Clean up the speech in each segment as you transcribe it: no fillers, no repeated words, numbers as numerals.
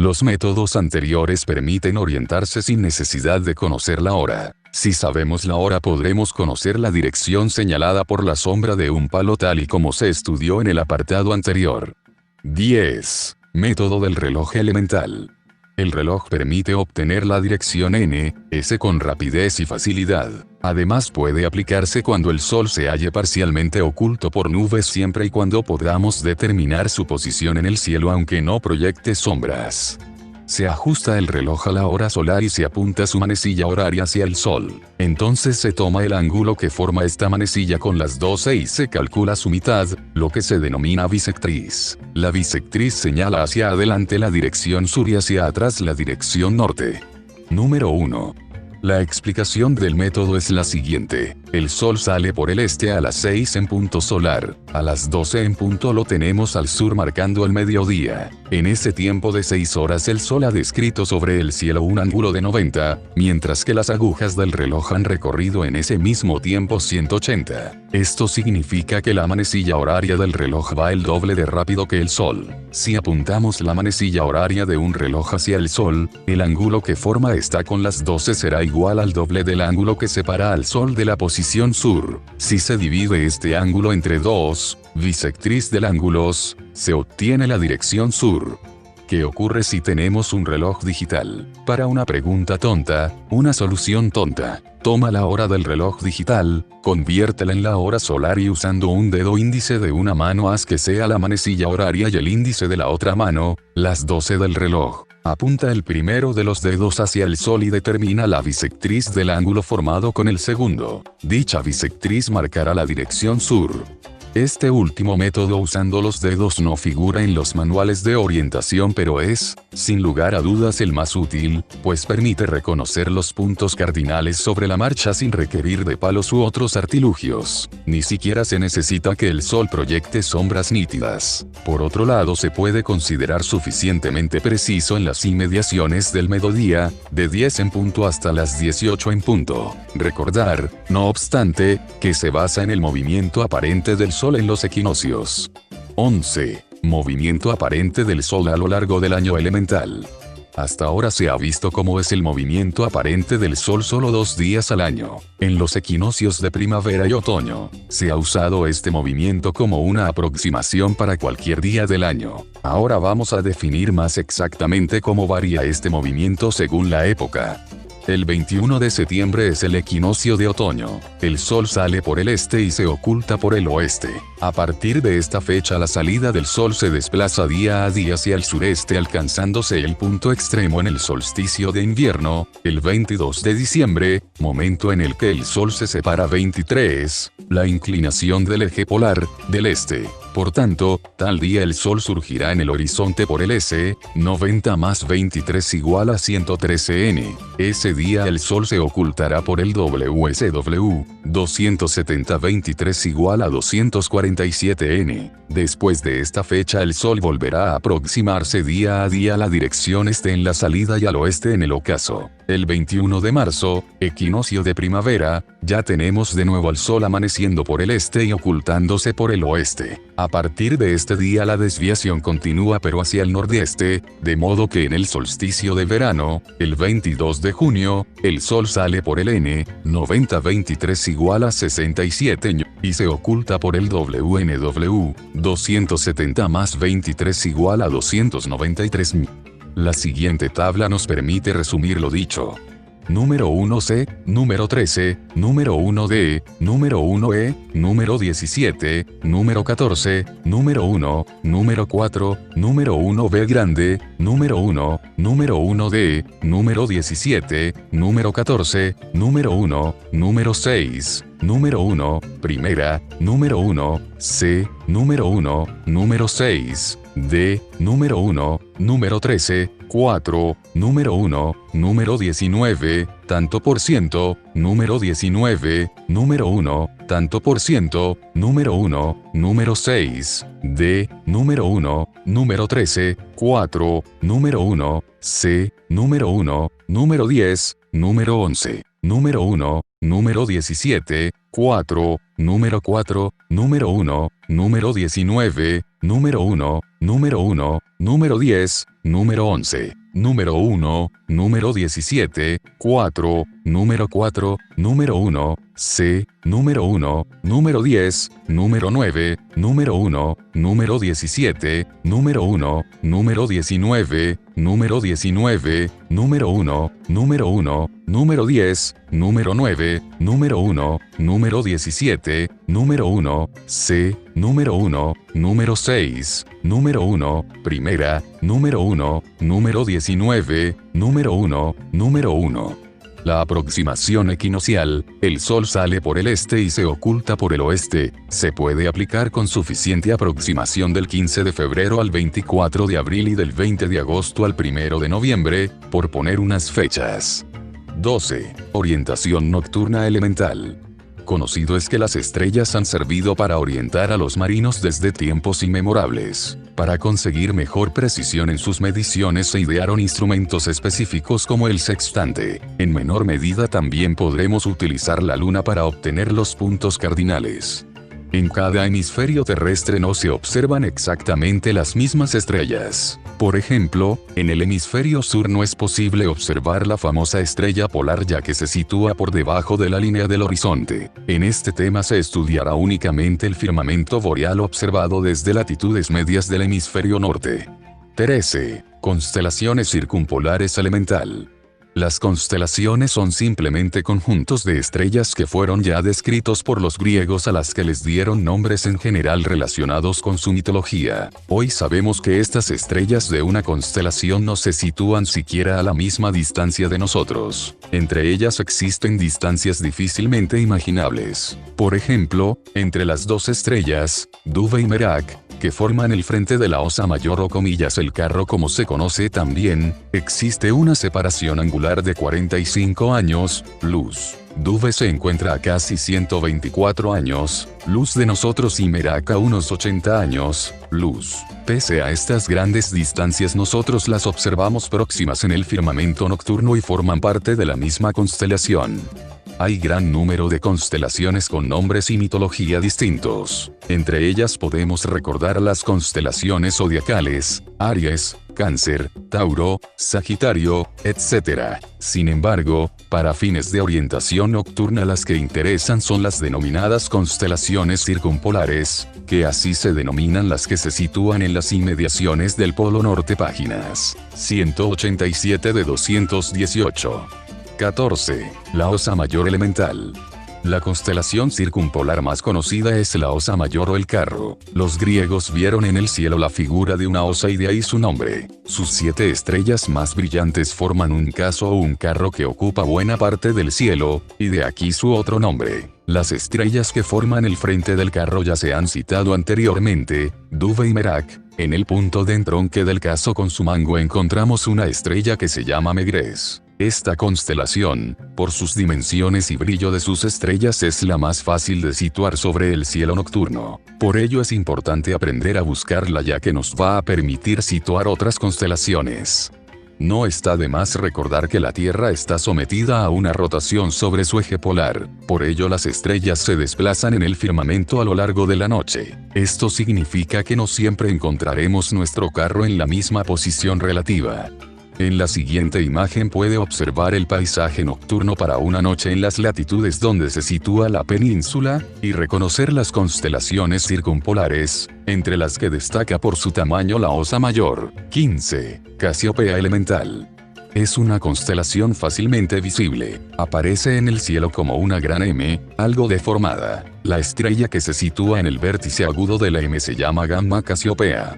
Los métodos anteriores permiten orientarse sin necesidad de conocer la hora. Si sabemos la hora podremos conocer la dirección señalada por la sombra de un palo tal y como se estudió en el apartado anterior. 10. Método del reloj elemental. El reloj permite obtener la dirección N, S con rapidez y facilidad. Además puede aplicarse cuando el Sol se halle parcialmente oculto por nubes siempre y cuando podamos determinar su posición en el cielo aunque no proyecte sombras. Se ajusta el reloj a la hora solar y se apunta su manecilla horaria hacia el Sol. Entonces se toma el ángulo que forma esta manecilla con las 12 y se calcula su mitad, lo que se denomina bisectriz. La bisectriz señala hacia adelante la dirección sur y hacia atrás la dirección norte. Número 1. La explicación del método es la siguiente. El Sol sale por el este a las 6 en punto solar. A las 12 en punto lo tenemos al sur marcando el mediodía. En ese tiempo de 6 horas el Sol ha descrito sobre el cielo un ángulo de 90, mientras que las agujas del reloj han recorrido en ese mismo tiempo 180. Esto significa que la manecilla horaria del reloj va el doble de rápido que el Sol. Si apuntamos la manecilla horaria de un reloj hacia el Sol, el ángulo que forma esta con las 12 será igual al doble del ángulo que separa al Sol de la posición sur. Si se divide este ángulo entre 2, bisectriz del ángulos, se obtiene la dirección sur. ¿Qué ocurre si tenemos un reloj digital? Para una pregunta tonta, una solución tonta. Toma la hora del reloj digital, conviértela en la hora solar y usando un dedo índice de una mano haz que sea la manecilla horaria y el índice de la otra mano, las 12 del reloj. Apunta el primero de los dedos hacia el Sol y determina la bisectriz del ángulo formado con el segundo. Dicha bisectriz marcará la dirección sur. Este último método usando los dedos no figura en los manuales de orientación pero es, sin lugar a dudas el más útil, pues permite reconocer los puntos cardinales sobre la marcha sin requerir de palos u otros artilugios. Ni siquiera se necesita que el Sol proyecte sombras nítidas. Por otro lado se puede considerar suficientemente preciso en las inmediaciones del mediodía, de 10 en punto hasta las 18 en punto. Recordar, no obstante, que se basa en el movimiento aparente del Sol en los equinoccios. 11. Movimiento aparente del Sol a lo largo del año elemental. Hasta ahora se ha visto cómo es el movimiento aparente del Sol solo 2 días al año. En los equinoccios de primavera y otoño, se ha usado este movimiento como una aproximación para cualquier día del año. Ahora vamos a definir más exactamente cómo varía este movimiento según la época. El 21 de septiembre es el equinoccio de otoño. El Sol sale por el este y se oculta por el oeste. A partir de esta fecha la salida del Sol se desplaza día a día hacia el sureste alcanzándose el punto extremo en el solsticio de invierno, el 22 de diciembre, momento en el que el Sol se separa 23, la inclinación del eje polar, del este. Por tanto, tal día el Sol surgirá en el horizonte por el S, 90 más 23 igual a 113 N. Ese día el Sol se ocultará por el WSW, 270 23 igual a 247 N. Después de esta fecha el Sol volverá a aproximarse día a día a la dirección este en la salida y al oeste en el ocaso. El 21 de marzo, equinoccio de primavera, ya tenemos de nuevo al Sol amaneciendo por el este y ocultándose por el oeste. A partir de este día la desviación continúa pero hacia el nordeste, de modo que en el solsticio de verano, el 22 de junio, el Sol sale por el N, 90 23 igual a 67 Ñ, y se oculta por el WNW, 270 más 23 igual a 293 Ñ. La siguiente tabla nos permite resumir lo dicho. Número 1C, número 13, número 1D, número 1E, número 17, número 14, número 1, número 4, número 1B grande, número 1, número 1D, número 17, número 14, número 1, número 6, número 1, primera, número 1, C, número 1, número 6, D, número 1, número 13, 4, número 1, número 19, tanto por ciento, número 19, número 1, tanto por ciento, número 1, número 6, D, número 1, número 13, 4, número 1, C, número 1, número 10, número 11, número 1, número 17, 4, número 4, número 1, número 19, número 1, número 1, número 10, número 11, número 1, número 17, 4, número 4, número 1, C, número 1, número 10, número 9, número 1, número 17, número 1, número 19, número 19, número 1, número 1, número 10, número 9, número 1, número 17, número 1, C, número 1, número 6, número 1, primera, número 1, número 19, número 1, número 1. La aproximación equinocial, el Sol sale por el este y se oculta por el oeste, se puede aplicar con suficiente aproximación del 15 de febrero al 24 de abril y del 20 de agosto al 1 de noviembre, por poner unas fechas. 12. Orientación nocturna elemental. Conocido es que las estrellas han servido para orientar a los marinos desde tiempos inmemorables. Para conseguir mejor precisión en sus mediciones se idearon instrumentos específicos como el sextante. En menor medida también podremos utilizar la luna para obtener los puntos cardinales. En cada hemisferio terrestre no se observan exactamente las mismas estrellas. Por ejemplo, en el hemisferio sur no es posible observar la famosa estrella polar ya que se sitúa por debajo de la línea del horizonte. En este tema se estudiará únicamente el firmamento boreal observado desde latitudes medias del hemisferio norte. 13. Constelaciones circumpolares elemental. Las constelaciones son simplemente conjuntos de estrellas que fueron ya descritos por los griegos a las que les dieron nombres en general relacionados con su mitología. Hoy sabemos que estas estrellas de una constelación no se sitúan siquiera a la misma distancia de nosotros. Entre ellas existen distancias difícilmente imaginables. Por ejemplo, entre las dos estrellas, Dove y Merak, que forman el frente de la Osa Mayor o comillas el carro como se conoce también, existe una separación angular de 45 años, luz. Dove se encuentra a casi 124 años, luz de nosotros y Merak a unos 80 años, luz. Pese a estas grandes distancias nosotros las observamos próximas en el firmamento nocturno y forman parte de la misma constelación. Hay gran número de constelaciones con nombres y mitología distintos. Entre ellas podemos recordar las constelaciones zodiacales, Aries, Cáncer, Tauro, Sagitario, etc. Sin embargo, para fines de orientación nocturna las que interesan son las denominadas constelaciones circumpolares, que así se denominan las que se sitúan en las inmediaciones del Polo Norte. Páginas 187 de 218. 14. La Osa Mayor elemental. La constelación circumpolar más conocida es la Osa Mayor o el Carro. Los griegos vieron en el cielo la figura de una osa y de ahí su nombre. Sus 7 estrellas más brillantes forman un caso o un carro que ocupa buena parte del cielo, y de aquí su otro nombre. Las estrellas que forman el frente del carro ya se han citado anteriormente, Dove y Merak. En el punto de entronque del caso con su mango encontramos una estrella que se llama Megrez. Esta constelación, por sus dimensiones y brillo de sus estrellas es la más fácil de situar sobre el cielo nocturno. Por ello es importante aprender a buscarla ya que nos va a permitir situar otras constelaciones. No está de más recordar que la Tierra está sometida a una rotación sobre su eje polar, por ello las estrellas se desplazan en el firmamento a lo largo de la noche. Esto significa que no siempre encontraremos nuestro carro en la misma posición relativa. En la siguiente imagen puede observar el paisaje nocturno para una noche en las latitudes donde se sitúa la península, y reconocer las constelaciones circumpolares, entre las que destaca por su tamaño la Osa Mayor. 15. Casiopea elemental. Es una constelación fácilmente visible. Aparece en el cielo como una gran M, algo deformada. La estrella que se sitúa en el vértice agudo de la M se llama Gamma Casiopea.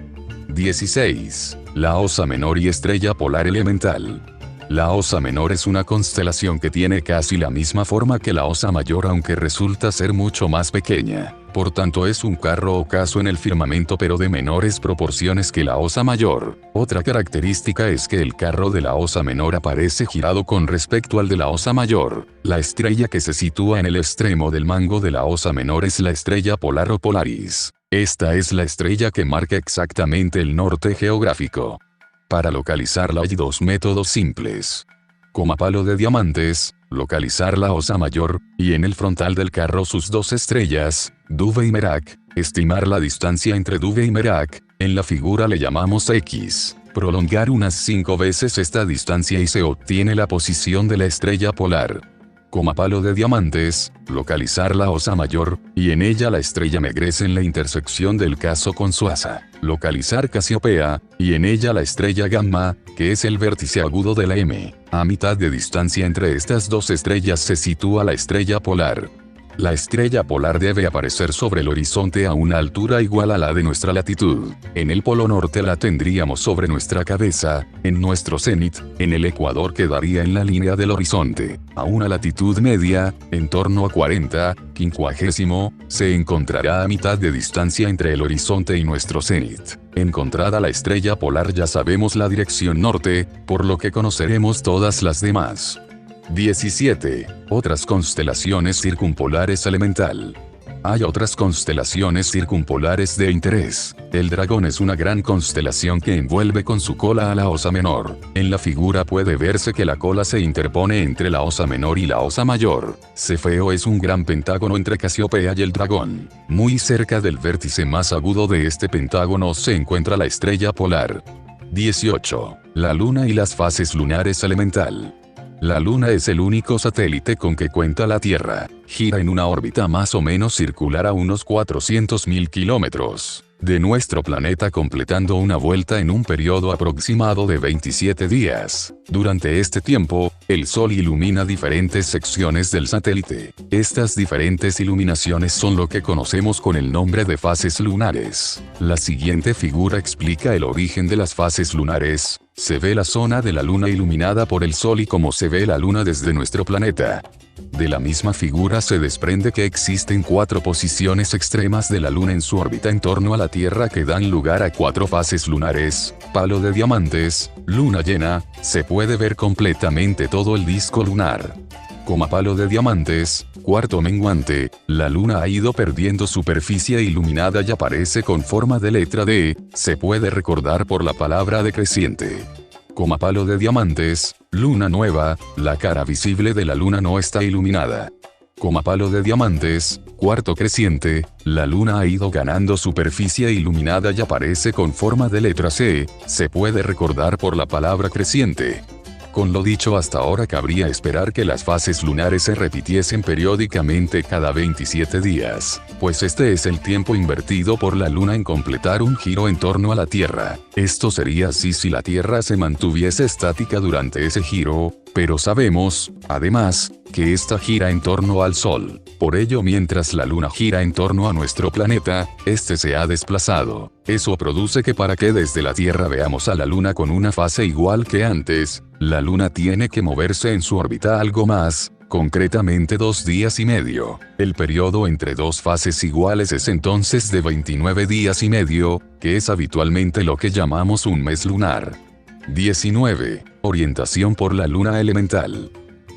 16. La Osa Menor y estrella polar elemental. La Osa Menor es una constelación que tiene casi la misma forma que la Osa Mayor aunque resulta ser mucho más pequeña. Por tanto es un carro o caso en el firmamento pero de menores proporciones que la Osa Mayor. Otra característica es que el carro de la Osa Menor aparece girado con respecto al de la Osa Mayor. La estrella que se sitúa en el extremo del mango de la Osa Menor es la estrella polar o Polaris. Esta es la estrella que marca exactamente el norte geográfico. Para localizarla hay 2 métodos simples. Con palo de diamantes, localizar la Osa Mayor, y en el frontal del carro sus 2 estrellas, Dove y Merak, Estimar la distancia entre Dubhe y Merak, en la figura le llamamos X. Prolongar unas 5 veces esta distancia y se obtiene la posición de la estrella polar. Palo de diamantes, localizar la Osa Mayor, y en ella la estrella Megrez en la intersección del caso con su asa. Localizar Casiopea, y en ella la estrella Gamma, que es el vértice agudo de la M. A mitad de distancia entre estas dos estrellas se sitúa la estrella polar. La estrella polar debe aparecer sobre el horizonte a una altura igual a la de nuestra latitud. En el polo norte la tendríamos sobre nuestra cabeza, en nuestro cenit, en el ecuador quedaría en la línea del horizonte. A una latitud media, en torno a 40, 50, se encontrará a mitad de distancia entre el horizonte y nuestro cenit. Encontrada la estrella polar ya sabemos la dirección norte, por lo que conoceremos todas las demás. 17. Otras constelaciones circumpolares elemental. Hay otras constelaciones circumpolares de interés. El dragón es una gran constelación que envuelve con su cola a la Osa Menor. En la figura puede verse que la cola se interpone entre la Osa Menor y la Osa Mayor. Cefeo es un gran pentágono entre Casiopea y el dragón. Muy cerca del vértice más agudo de este pentágono se encuentra la estrella polar. 18. La luna y las fases lunares elemental. La Luna es el único satélite con que cuenta la Tierra. Gira en una órbita más o menos circular a unos 400.000 kilómetros de nuestro planeta, completando una vuelta en un periodo aproximado de 27 días. Durante este tiempo, el Sol ilumina diferentes secciones del satélite. Estas diferentes iluminaciones son lo que conocemos con el nombre de fases lunares. La siguiente figura explica el origen de las fases lunares. Se ve la zona de la Luna iluminada por el Sol y cómo se ve la Luna desde nuestro planeta. De la misma figura se desprende que existen 4 posiciones extremas de la Luna en su órbita en torno a la Tierra que dan lugar a 4 fases lunares. Palo de diamantes, luna llena, se puede ver completamente todo el disco lunar. Palo de diamantes, cuarto menguante, la luna ha ido perdiendo superficie iluminada y aparece con forma de letra D, se puede recordar por la palabra decreciente. Palo de diamantes, luna nueva, la cara visible de la luna no está iluminada. Palo de diamantes, cuarto creciente, la luna ha ido ganando superficie iluminada y aparece con forma de letra C, se puede recordar por la palabra creciente. Con lo dicho hasta ahora cabría esperar que las fases lunares se repitiesen periódicamente cada 27 días, pues este es el tiempo invertido por la Luna en completar un giro en torno a la Tierra. Esto sería así si la Tierra se mantuviese estática durante ese giro, pero sabemos, además, que esta gira en torno al Sol. Por ello, mientras la Luna gira en torno a nuestro planeta, este se ha desplazado. Eso produce que para que desde la Tierra veamos a la Luna con una fase igual que antes, la Luna tiene que moverse en su órbita algo más, concretamente 2 días y medio. El periodo entre dos fases iguales es entonces de 29 días y medio, que es habitualmente lo que llamamos un mes lunar. 19. Orientación por la Luna elemental.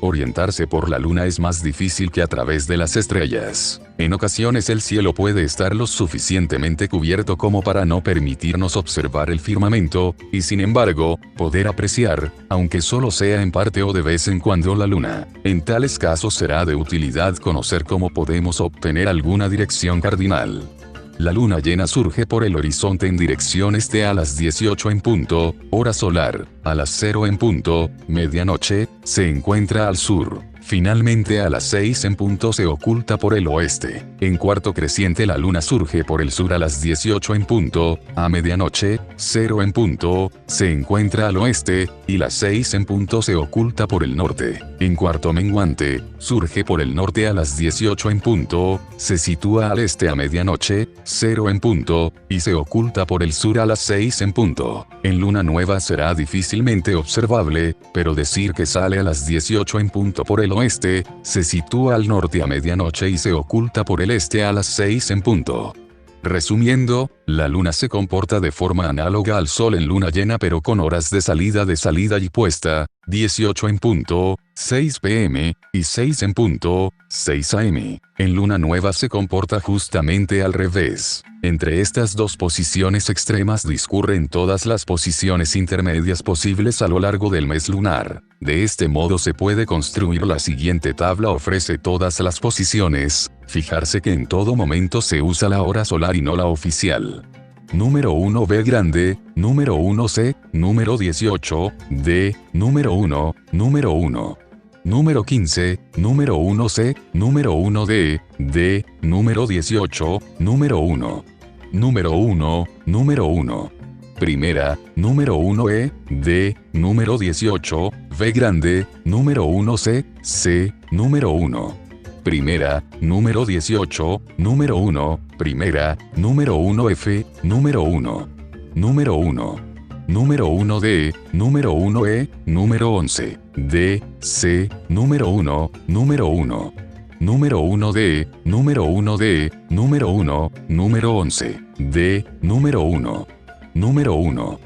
Orientarse por la Luna es más difícil que a través de las estrellas. En ocasiones el cielo puede estar lo suficientemente cubierto como para no permitirnos observar el firmamento, y sin embargo, poder apreciar, aunque solo sea en parte o de vez en cuando, la Luna. En tales casos será de utilidad conocer cómo podemos obtener alguna dirección cardinal. La luna llena surge por el horizonte en dirección este a las 18 en punto, hora solar, a las 0 en punto, medianoche, se encuentra al sur. Finalmente a las 6 en punto se oculta por el oeste. En cuarto creciente la luna surge por el sur a las 18 en punto, a medianoche, 0 en punto, se encuentra al oeste, y las 6 en punto se oculta por el norte. En cuarto menguante, surge por el norte a las 18 en punto, se sitúa al este a medianoche, 0 en punto, y se oculta por el sur a las 6 en punto. En luna nueva será difícilmente observable, pero decir que sale a las 18 en punto por el oeste, se sitúa al norte a medianoche y se oculta por el este a las 6 en punto. Resumiendo, la luna se comporta de forma análoga al sol en luna llena pero con horas de salida y puesta, 18 en punto, 6 pm, y 6 en punto, 6 am. En luna nueva se comporta justamente al revés. Entre estas dos posiciones extremas discurren todas las posiciones intermedias posibles a lo largo del mes lunar. De este modo se puede construir la siguiente tabla. Ofrece todas las posiciones, fijarse que en todo momento se usa la hora solar y no la oficial. Número 1 B grande, número 1 C, número 18, D, número 1, número 1. Número 15, número 1 C, número 1 D, D, número 18, número 1. Número 1, número 1. Primera, número 1 E, D, número 18, V grande, número 1 C, C, número 1. Primera, número 18, número 1, primera, número 1 F, número 1. Número 1. Número 1 D, número 1 E, número 11, D, C, número 1, número 1. Número 1 D, número 1 D, número 1, número 11, D, número 1. Número 1.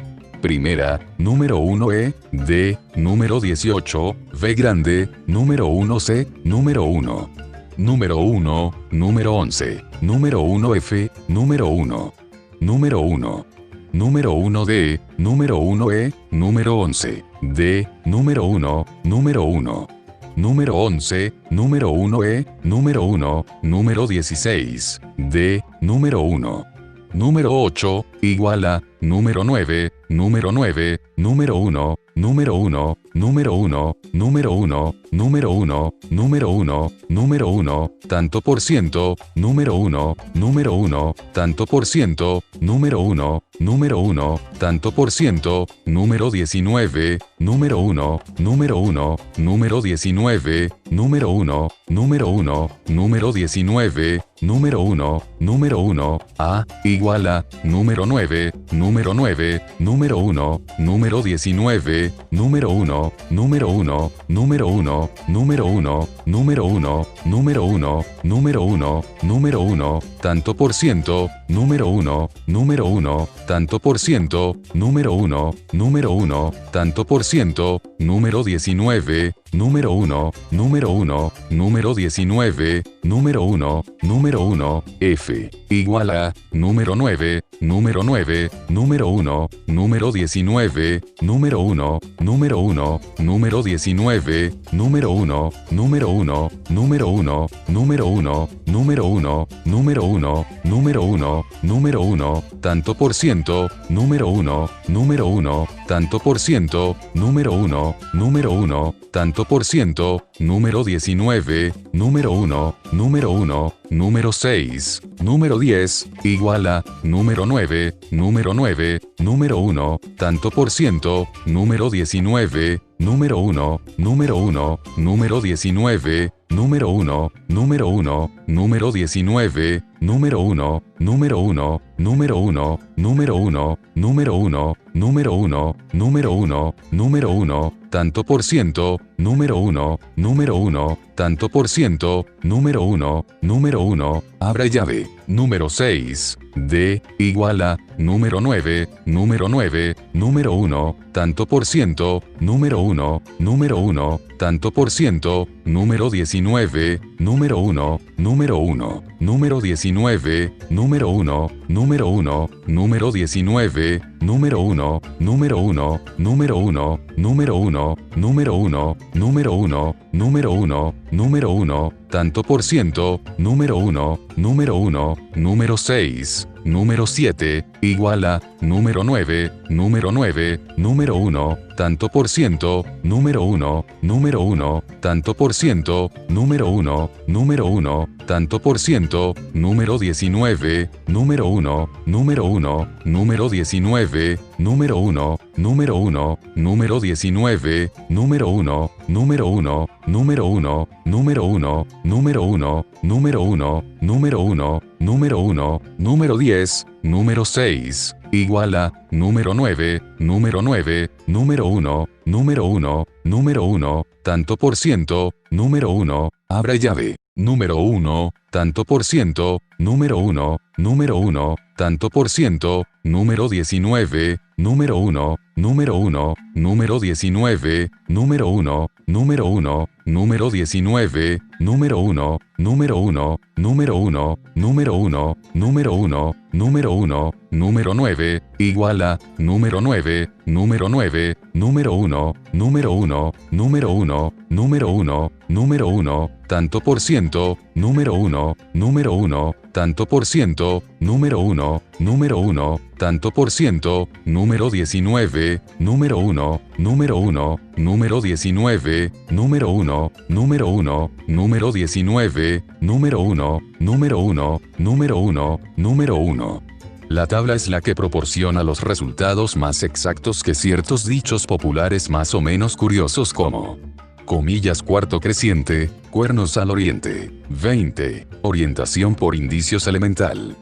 Primera, número 1 E, D, número 18, V grande, número 1 C, número 1. Número 1, número 11, número 1 F, número 1. Número 1. Número 1 D, número 1 E, número 11, D, número 1, número 1. Número 11, número 1 E, número 1, número 16, D, número 1. Número 8, igual a, número 9, número 9, número 1, número 1, número 1, número 1, número 1, número 1, número 1, tanto por ciento, número 1, número 1, tanto por ciento, número 1, número 1, tanto por ciento, número 19, número 1, número 1, número 19, número 1, número 1, número 19, número 1, número 1, A, igual a, número 9, número 9, número 1, número 19, número 1, número 1, número 1, número 1, número 1, número 1, número 1, número 1, tanto por ciento, número 1, número 1, tanto por ciento, número 1, número 1, tanto por ciento, número 19, número 1, número 1, número 19, número 1, número 1, F, igual a, número 9, número 9, número 1, número 19, número 1, número 1, número 19, número 1, número 1, número 1, número 1, número 1, número 1, número 1, número 1, tanto por ciento, número 1, número 1, tanto por ciento, número 1, número 1, tanto por ciento, número 19, número 1, número 1, número 6, número 10, igual a, número 9, número 9, número 1, tanto por ciento, número 19, número 1, número 1, número 19, número 1, número 1, número 19, número 1, número 1, número 1, número 1, número 1, número 1, número 1, número 1, tanto por ciento, número 1, número 1, tanto por ciento, número 1, número 1, abre llave, número 6, D, igual a, número 9, número 9, número 1, tanto por ciento, número 1, número 1, tanto por ciento, número 19, número 1, número 1, número 19, número 1, número 1, número 19, número 1, número 1, número 1, número 1, número 1, número 1, número 1, número 1, tanto por ciento, número 1, número 1, número 6, número 7, igual a, número 9, número 9, número 1, tanto por ciento, número 1, número 1, tanto por ciento, número 1, número 1, tanto por ciento, número 19, número 1, número 1, número 19, número 1, número 1, número 19, número 1, número 1, número 1, número 1, número 1, número 1, número 1, número 1, número 10, número 6, igual a, número 9, número 9, número 1, número 1, número 1, tanto por ciento, número 1, abre llave, número 1, tanto por ciento, número 1, número 1, tanto por ciento, número 19, número 1, número 1, número 19, número 1, número 1, número 19, número 1, número 1, número 1, número 1, número 1, número 1, número 9, igual a, número 9, número 9, número 1, número 1, número 1, número 1, número 1, tanto por ciento, número 1, número 1, tanto por ciento, número 1, número 1, tanto por ciento, número 19, número 1, número 1, número 19, número 1, número 1, número 19, número 1, número 1, número 1, número 1. La tabla es la que proporciona los resultados más exactos que ciertos dichos populares más o menos curiosos como comillas cuarto creciente, cuernos al oriente. 20. Orientación por indicios elemental.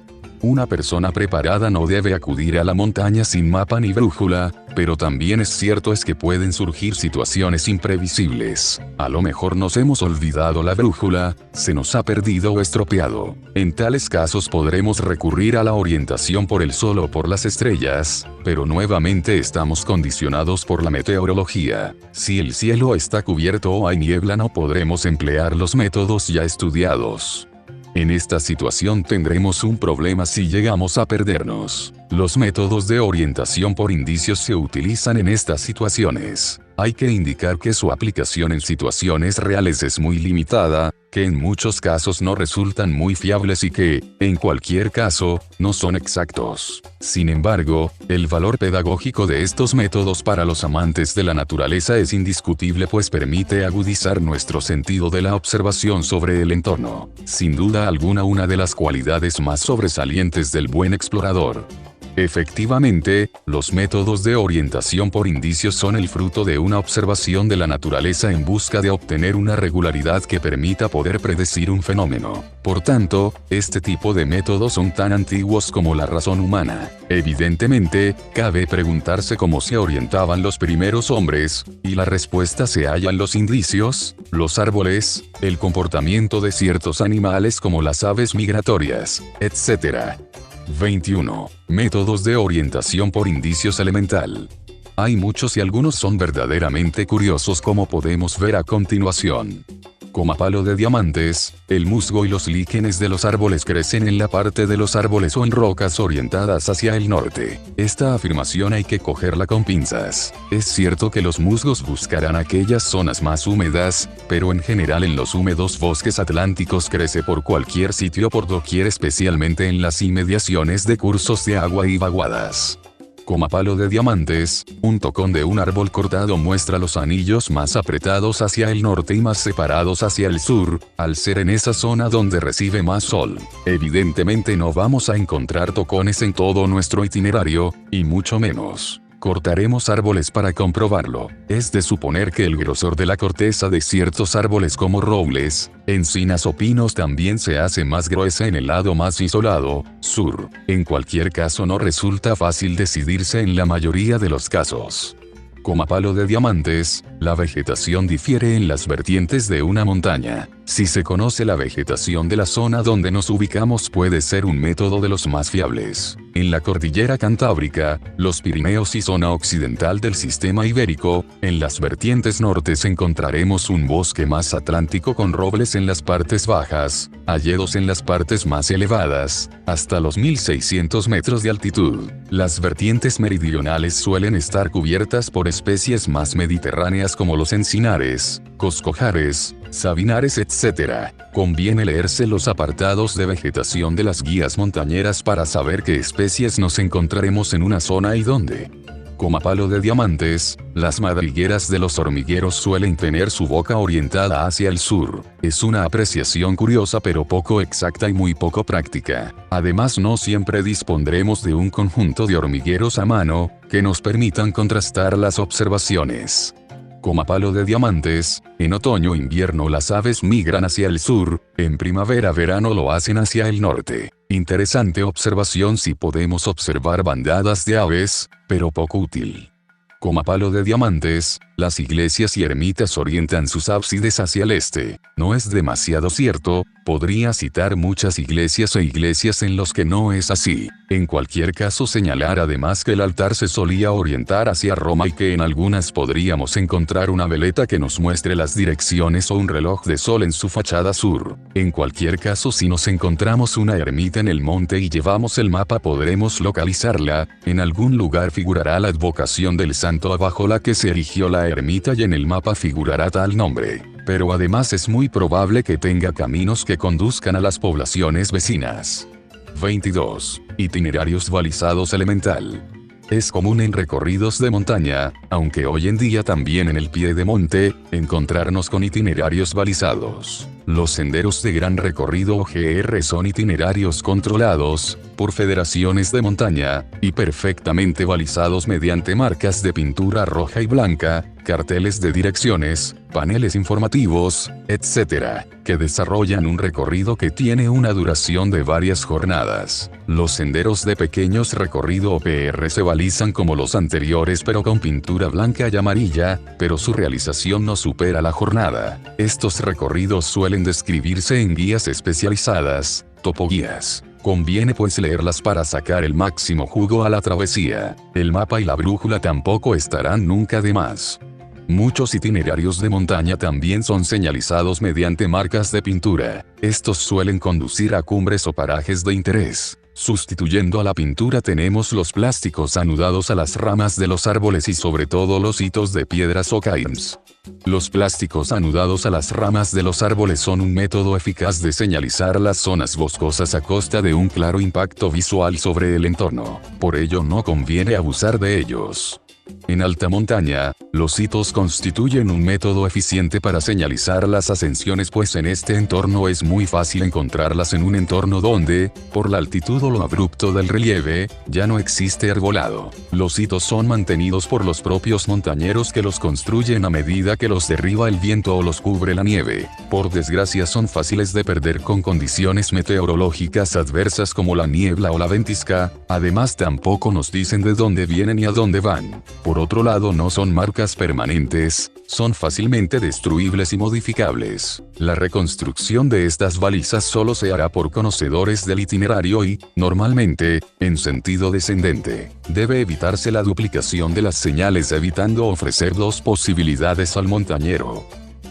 Una persona preparada no debe acudir a la montaña sin mapa ni brújula, pero también es cierto que pueden surgir situaciones imprevisibles. A lo mejor nos hemos olvidado la brújula, se nos ha perdido o estropeado. En tales casos podremos recurrir a la orientación por el sol o por las estrellas, pero nuevamente estamos condicionados por la meteorología. Si el cielo está cubierto o hay niebla no podremos emplear los métodos ya estudiados. En esta situación tendremos un problema si llegamos a perdernos. Los métodos de orientación por indicios se utilizan en estas situaciones. Hay que indicar que su aplicación en situaciones reales es muy limitada, que en muchos casos no resultan muy fiables y que, en cualquier caso, no son exactos. Sin embargo, el valor pedagógico de estos métodos para los amantes de la naturaleza es indiscutible pues permite agudizar nuestro sentido de la observación sobre el entorno. Sin duda alguna una de las cualidades más sobresalientes del buen explorador. Efectivamente, los métodos de orientación por indicios son el fruto de una observación de la naturaleza en busca de obtener una regularidad que permita poder predecir un fenómeno. Por tanto, este tipo de métodos son tan antiguos como la razón humana. Evidentemente, cabe preguntarse cómo se orientaban los primeros hombres, y la respuesta se halla en los indicios, los árboles, el comportamiento de ciertos animales como las aves migratorias, etc. 21. Métodos de orientación por indicios elemental. Hay muchos y algunos son verdaderamente curiosos como podemos ver a continuación. Como a palo de diamantes, el musgo y los líquenes de los árboles crecen en la parte de los árboles o en rocas orientadas hacia el norte. Esta afirmación hay que cogerla con pinzas. Es cierto que los musgos buscarán aquellas zonas más húmedas, pero en general en los húmedos bosques atlánticos crece por cualquier sitio por doquier, especialmente en las inmediaciones de cursos de agua y vaguadas. Como a palo de diamantes, un tocón de un árbol cortado muestra los anillos más apretados hacia el norte y más separados hacia el sur, al ser en esa zona donde recibe más sol. Evidentemente no vamos a encontrar tocones en todo nuestro itinerario, y mucho menos cortaremos árboles para comprobarlo. Es de suponer que el grosor de la corteza de ciertos árboles como robles, encinas o pinos también se hace más gruesa en el lado más isolado, sur. En cualquier caso no resulta fácil decidirse en la mayoría de los casos. Como a palo de diamantes, la vegetación difiere en las vertientes de una montaña. Si se conoce la vegetación de la zona donde nos ubicamos puede ser un método de los más fiables. En la cordillera Cantábrica, los Pirineos y zona occidental del sistema ibérico, en las vertientes nortes encontraremos un bosque más atlántico con robles en las partes bajas, hayedos en las partes más elevadas, hasta los 1600 metros de altitud. Las vertientes meridionales suelen estar cubiertas por especies más mediterráneas como los encinares, coscojares, sabinares, etc. Conviene leerse los apartados de vegetación de las guías montañeras para saber qué especies nos encontraremos en una zona y dónde. Como a palo de diamantes, las madrigueras de los hormigueros suelen tener su boca orientada hacia el sur. Es una apreciación curiosa pero poco exacta y muy poco práctica. Además no siempre dispondremos de un conjunto de hormigueros a mano, que nos permitan contrastar las observaciones. Como a palo de diamantes, en otoño-invierno las aves migran hacia el sur, en primavera-verano lo hacen hacia el norte. Interesante observación si podemos observar bandadas de aves, pero poco útil. Como a palo de diamantes, Las iglesias y ermitas orientan sus ábsides hacia el este. No es demasiado cierto, podría citar muchas iglesias e iglesias en los que no es así. En cualquier caso, señalar además que el altar se solía orientar hacia Roma y que en algunas podríamos encontrar una veleta que nos muestre las direcciones o un reloj de sol en su fachada sur. En cualquier caso, si nos encontramos una ermita en el monte y llevamos el mapa, podremos localizarla. En algún lugar figurará la advocación del santo bajo la que se erigió la ermita y en el mapa figurará tal nombre. Pero además es muy probable que tenga caminos que conduzcan a las poblaciones vecinas. 22. Itinerarios balizados elemental. Es común en recorridos de montaña, aunque hoy en día también en el pie de monte, encontrarnos con itinerarios balizados. Los senderos de gran recorrido o GR son itinerarios controlados por federaciones de montaña y perfectamente balizados mediante marcas de pintura roja y blanca, carteles de direcciones, paneles informativos, etc., que desarrollan un recorrido que tiene una duración de varias jornadas. Los senderos de pequeños recorrido o PR se balizan como los anteriores pero con pintura blanca y amarilla, pero su realización no supera la jornada. Estos recorridos suelen describirse en guías especializadas, topoguías. Conviene pues leerlas para sacar el máximo jugo a la travesía. El mapa y la brújula tampoco estarán nunca de más. Muchos itinerarios de montaña también son señalizados mediante marcas de pintura. Estos suelen conducir a cumbres o parajes de interés. Sustituyendo a la pintura tenemos los plásticos anudados a las ramas de los árboles y sobre todo los hitos de piedras o cairns. Los plásticos anudados a las ramas de los árboles son un método eficaz de señalizar las zonas boscosas a costa de un claro impacto visual sobre el entorno. Por ello no conviene abusar de ellos. En alta montaña, los hitos constituyen un método eficiente para señalizar las ascensiones, pues en este entorno es muy fácil encontrarlas en un entorno donde, por la altitud o lo abrupto del relieve, ya no existe arbolado. Los hitos son mantenidos por los propios montañeros que los construyen a medida que los derriba el viento o los cubre la nieve. Por desgracia son fáciles de perder con condiciones meteorológicas adversas como la niebla o la ventisca, además tampoco nos dicen de dónde vienen y a dónde van. Por otro lado, no son marcas permanentes, son fácilmente destruibles y modificables. La reconstrucción de estas balizas solo se hará por conocedores del itinerario y, normalmente, en sentido descendente. Debe evitarse la duplicación de las señales evitando ofrecer dos posibilidades al montañero.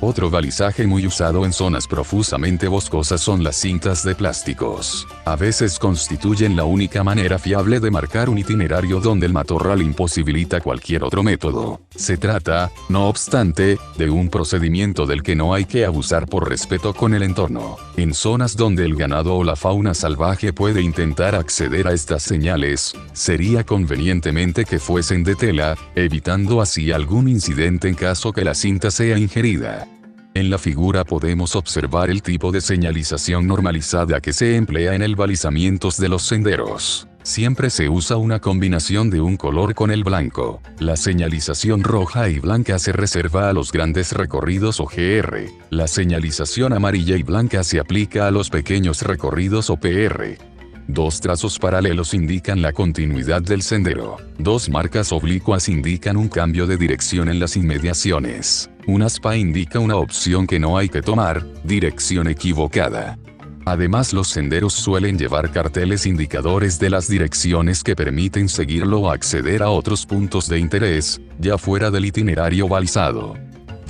Otro balizaje muy usado en zonas profusamente boscosas son las cintas de plásticos. A veces constituyen la única manera fiable de marcar un itinerario donde el matorral imposibilita cualquier otro método. Se trata, no obstante, de un procedimiento del que no hay que abusar por respeto con el entorno. En zonas donde el ganado o la fauna salvaje puede intentar acceder a estas señales, sería convenientemente que fuesen de tela, evitando así algún incidente en caso que la cinta sea ingerida. En la figura podemos observar el tipo de señalización normalizada que se emplea en el balizamiento de los senderos. Siempre se usa una combinación de un color con el blanco. La señalización roja y blanca se reserva a los grandes recorridos o GR. La señalización amarilla y blanca se aplica a los pequeños recorridos o PR. Dos trazos paralelos indican la continuidad del sendero. Dos marcas oblicuas indican un cambio de dirección en las inmediaciones. Un aspa indica una opción que no hay que tomar, dirección equivocada. Además, los senderos suelen llevar carteles indicadores de las direcciones que permiten seguirlo o acceder a otros puntos de interés, ya fuera del itinerario balizado.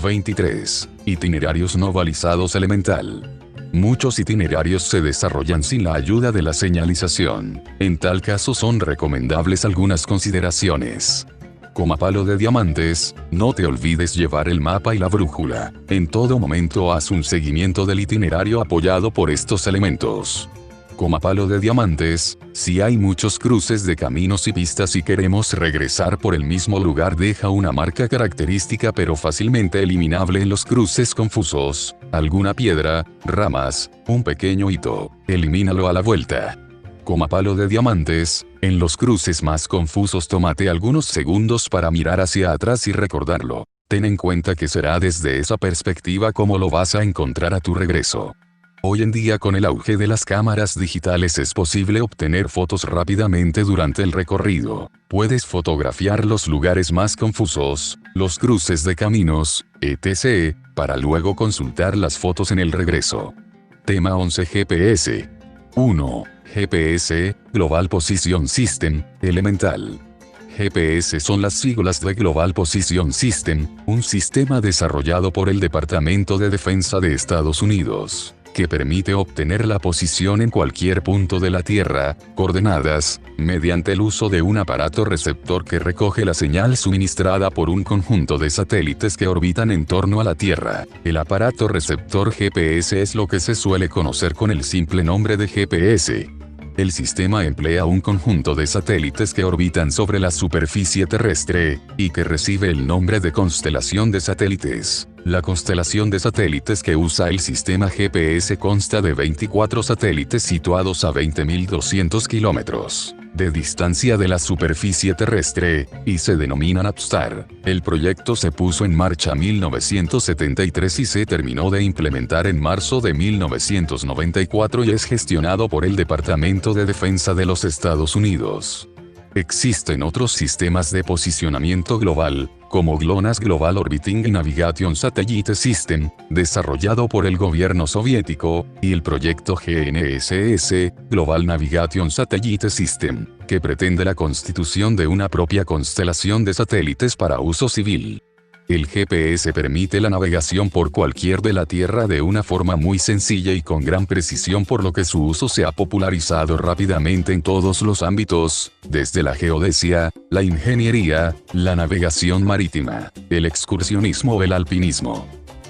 23. Itinerarios no balizados elemental. Muchos itinerarios se desarrollan sin la ayuda de la señalización. En tal caso son recomendables algunas consideraciones. Como palo de diamantes, no te olvides llevar el mapa y la brújula. En todo momento haz un seguimiento del itinerario apoyado por estos elementos. Como palo de diamantes, si hay muchos cruces de caminos y pistas y queremos regresar por el mismo lugar, deja una marca característica pero fácilmente eliminable en los cruces confusos, alguna piedra, ramas, un pequeño hito, elimínalo a la vuelta. Como palo de diamantes, en los cruces más confusos tómate algunos segundos para mirar hacia atrás y recordarlo. Ten en cuenta que será desde esa perspectiva como lo vas a encontrar a tu regreso. Hoy en día, con el auge de las cámaras digitales, es posible obtener fotos rápidamente durante el recorrido. Puedes fotografiar los lugares más confusos, los cruces de caminos, etc., para luego consultar las fotos en el regreso. Tema 11 GPS. 1. GPS, Global Position System, elemental. GPS son las siglas de Global Position System, un sistema desarrollado por el Departamento de Defensa de Estados Unidos, que permite obtener la posición en cualquier punto de la Tierra, coordenadas, mediante el uso de un aparato receptor que recoge la señal suministrada por un conjunto de satélites que orbitan en torno a la Tierra. El aparato receptor GPS es lo que se suele conocer con el simple nombre de GPS. El sistema emplea un conjunto de satélites que orbitan sobre la superficie terrestre, y que recibe el nombre de constelación de satélites. La constelación de satélites que usa el sistema GPS consta de 24 satélites situados a 20.200 kilómetros de distancia de la superficie terrestre, y se denominan APSTAR. El proyecto se puso en marcha en 1973 y se terminó de implementar en marzo de 1994 y es gestionado por el Departamento de Defensa de los Estados Unidos. Existen otros sistemas de posicionamiento global, como GLONASS Global Orbiting Navigation Satellite System, desarrollado por el gobierno soviético, y el proyecto GNSS, Global Navigation Satellite System, que pretende la constitución de una propia constelación de satélites para uso civil. El GPS permite la navegación por cualquier de la Tierra de una forma muy sencilla y con gran precisión, por lo que su uso se ha popularizado rápidamente en todos los ámbitos, desde la geodesia, la ingeniería, la navegación marítima, el excursionismo o el alpinismo.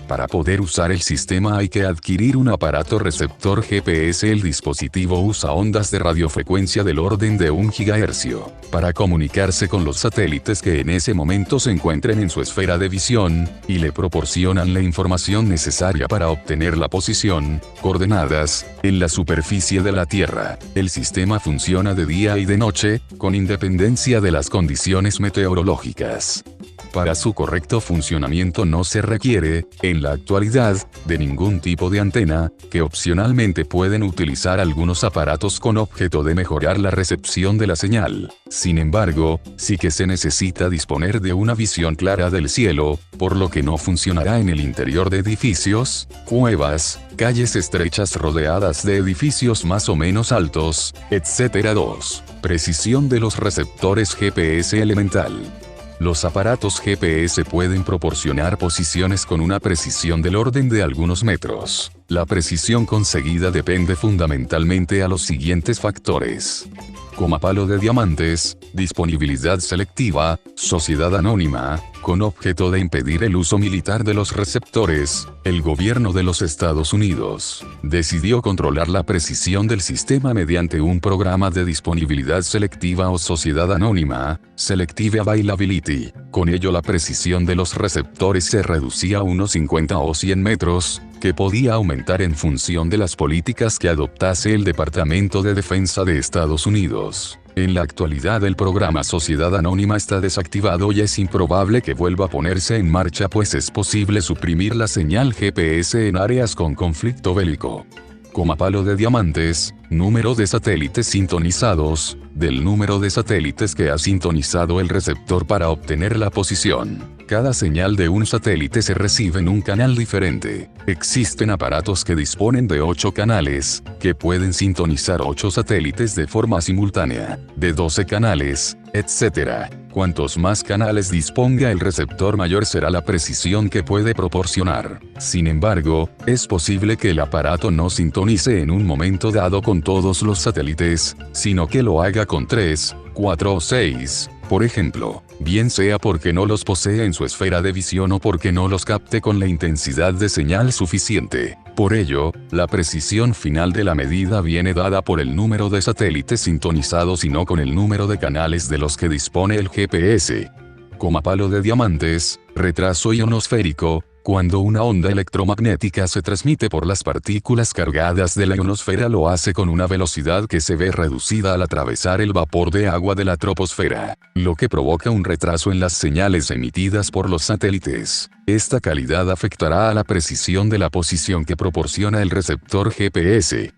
Para poder usar el sistema hay que adquirir un aparato receptor GPS. El dispositivo usa ondas de radiofrecuencia del orden de 1 GHz para comunicarse con los satélites que en ese momento se encuentren en su esfera de visión, y le proporcionan la información necesaria para obtener la posición, coordenadas, en la superficie de la Tierra. El sistema funciona de día y de noche, con independencia de las condiciones meteorológicas. Para su correcto funcionamiento no se requiere, en la actualidad, de ningún tipo de antena, que opcionalmente pueden utilizar algunos aparatos con objeto de mejorar la recepción de la señal. Sin embargo, sí que se necesita disponer de una visión clara del cielo, por lo que no funcionará en el interior de edificios, cuevas, calles estrechas rodeadas de edificios más o menos altos, etc. 2. Precisión de los receptores GPS elemental. Los aparatos GPS pueden proporcionar posiciones con una precisión del orden de algunos metros. La precisión conseguida depende fundamentalmente a los siguientes factores: palo de diamantes, disponibilidad selectiva, sociedad anónima, con objeto de impedir el uso militar de los receptores. El gobierno de los Estados Unidos decidió controlar la precisión del sistema mediante un programa de disponibilidad selectiva o sociedad anónima, Selective Availability. Con ello la precisión de los receptores se reducía a unos 50 o 100 metros, que podía aumentar en función de las políticas que adoptase el Departamento de Defensa de Estados Unidos. En la actualidad el programa Sociedad Anónima está desactivado y es improbable que vuelva a ponerse en marcha, pues es posible suprimir la señal GPS en áreas con conflicto bélico. Palo de diamantes, número de satélites sintonizados, del número de satélites que ha sintonizado el receptor para obtener la posición. Cada señal de un satélite se recibe en un canal diferente. Existen aparatos que disponen de 8 canales, que pueden sintonizar 8 satélites de forma simultánea, de 12 canales, etc. Cuantos más canales disponga el receptor, mayor será la precisión que puede proporcionar. Sin embargo, es posible que el aparato no sintonice en un momento dado con todos los satélites, sino que lo haga con 3, 4 o 6, por ejemplo, bien sea porque no los posee en su esfera de visión o porque no los capte con la intensidad de señal suficiente. Por ello, la precisión final de la medida viene dada por el número de satélites sintonizados y no con el número de canales de los que dispone el GPS. Palo de diamantes, retraso ionosférico. Cuando una onda electromagnética se transmite por las partículas cargadas de la ionosfera, lo hace con una velocidad que se ve reducida al atravesar el vapor de agua de la troposfera, lo que provoca un retraso en las señales emitidas por los satélites. Esta calidad afectará a la precisión de la posición que proporciona el receptor GPS.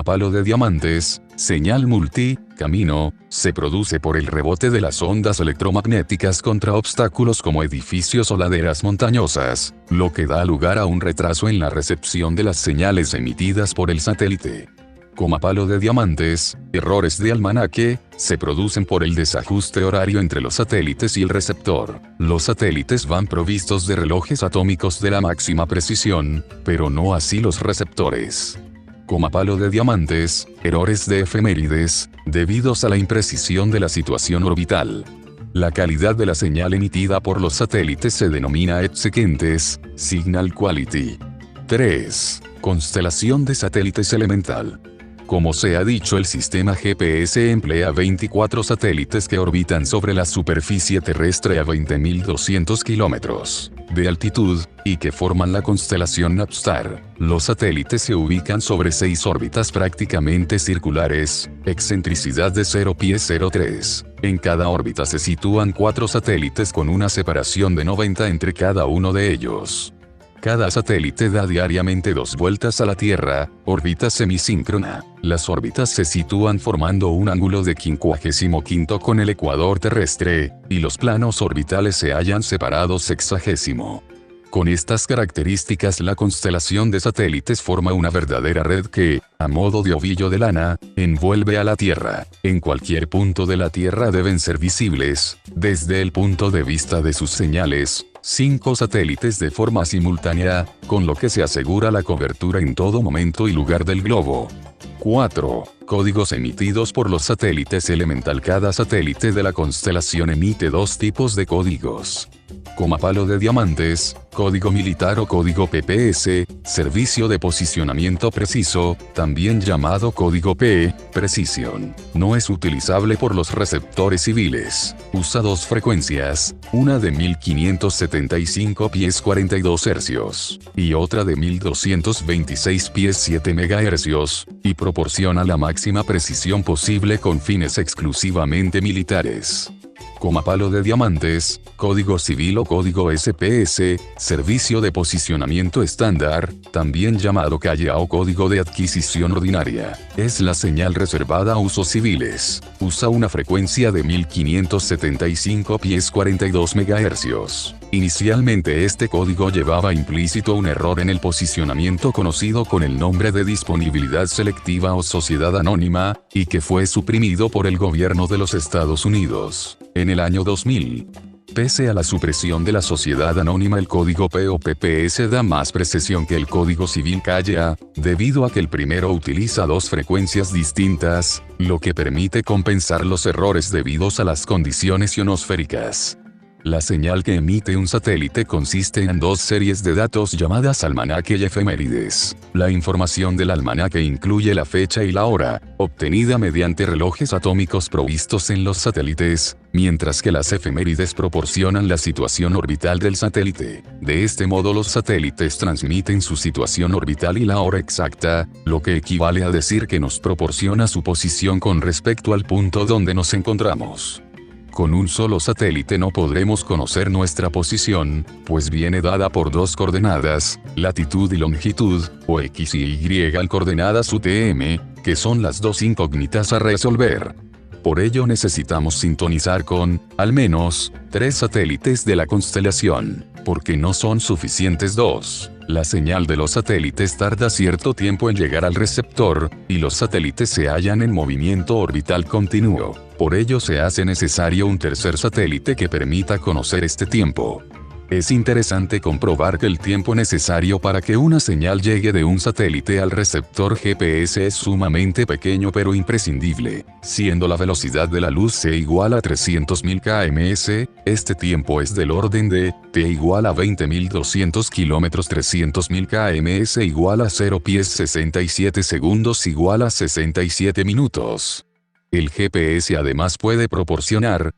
Palo de diamantes, Señal multi-camino, se produce por el rebote de las ondas electromagnéticas contra obstáculos como edificios o laderas montañosas, lo que da lugar a un retraso en la recepción de las señales emitidas por el satélite. Como a palo de diamantes, errores de almanaque, se producen por el desajuste horario entre los satélites y el receptor. Los satélites van provistos de relojes atómicos de la máxima precisión, pero no así los receptores. Como a palo de diamantes, errores de efemérides, debidos a la imprecisión de la situación orbital. La calidad de la señal emitida por los satélites se denomina exequentes, signal quality. 3. Constelación de satélites elemental. Como se ha dicho, el sistema GPS emplea 24 satélites que orbitan sobre la superficie terrestre a 20.200 kilómetros de altitud, y que forman la constelación Navstar. Los satélites se ubican sobre 6 órbitas prácticamente circulares, excentricidad de 0,03. En cada órbita se sitúan 4 satélites con una separación de 90 entre cada uno de ellos. Cada satélite da diariamente 2 vueltas a la Tierra, órbita semisíncrona. Las órbitas se sitúan formando un ángulo de 55 con el ecuador terrestre, y los planos orbitales se hallan separados 60. Con estas características, la constelación de satélites forma una verdadera red que, a modo de ovillo de lana, envuelve a la Tierra. En cualquier punto de la Tierra deben ser visibles, desde el punto de vista de sus señales, 5 satélites de forma simultánea, con lo que se asegura la cobertura en todo momento y lugar del globo. 4. Códigos emitidos por los satélites elemental. Cada satélite de la constelación emite 2 tipos de códigos. Como a palo de diamantes, código militar o código PPS, servicio de posicionamiento preciso, también llamado código P, Precision. No es utilizable por los receptores civiles. Usa 2 frecuencias, una de 1575 pies 42 Hz, y otra de 1226 pies 7 MHz, y proporciona la máxima precisión posible con fines exclusivamente militares. Como a palo de diamantes, código civil o código SPS, servicio de posicionamiento estándar, también llamado CAIA o código de adquisición ordinaria, es la señal reservada a usos civiles. Usa una frecuencia de 1575 pies 42 MHz. Inicialmente este código llevaba implícito un error en el posicionamiento conocido con el nombre de disponibilidad selectiva o sociedad anónima, y que fue suprimido por el gobierno de los Estados Unidos en el año 2000. Pese a la supresión de la sociedad anónima, el código P o PPS da más precisión que el código civil CAIA, debido a que el primero utiliza 2 frecuencias distintas, lo que permite compensar los errores debidos a las condiciones ionosféricas. La señal que emite un satélite consiste en 2 series de datos llamadas almanaque y efemérides. La información del almanaque incluye la fecha y la hora, obtenida mediante relojes atómicos provistos en los satélites, mientras que las efemérides proporcionan la situación orbital del satélite. De este modo los satélites transmiten su situación orbital y la hora exacta, lo que equivale a decir que nos proporciona su posición con respecto al punto donde nos encontramos. Con un solo satélite no podremos conocer nuestra posición, pues viene dada por 2 coordenadas, latitud y longitud, o X y Y en coordenadas UTM, que son las 2 incógnitas a resolver. Por ello necesitamos sintonizar con, al menos, 3 satélites de la constelación, porque no son suficientes 2. La señal de los satélites tarda cierto tiempo en llegar al receptor, y los satélites se hallan en movimiento orbital continuo. Por ello se hace necesario un tercer satélite que permita conocer este tiempo. Es interesante comprobar que el tiempo necesario para que una señal llegue de un satélite al receptor GPS es sumamente pequeño pero imprescindible. Siendo la velocidad de la luz c igual a 300.000 km/s, este tiempo es del orden de t igual a 20.200 km. 300.000 km/s igual a 0 pies 67 segundos igual a 67 minutos. El GPS además puede proporcionar,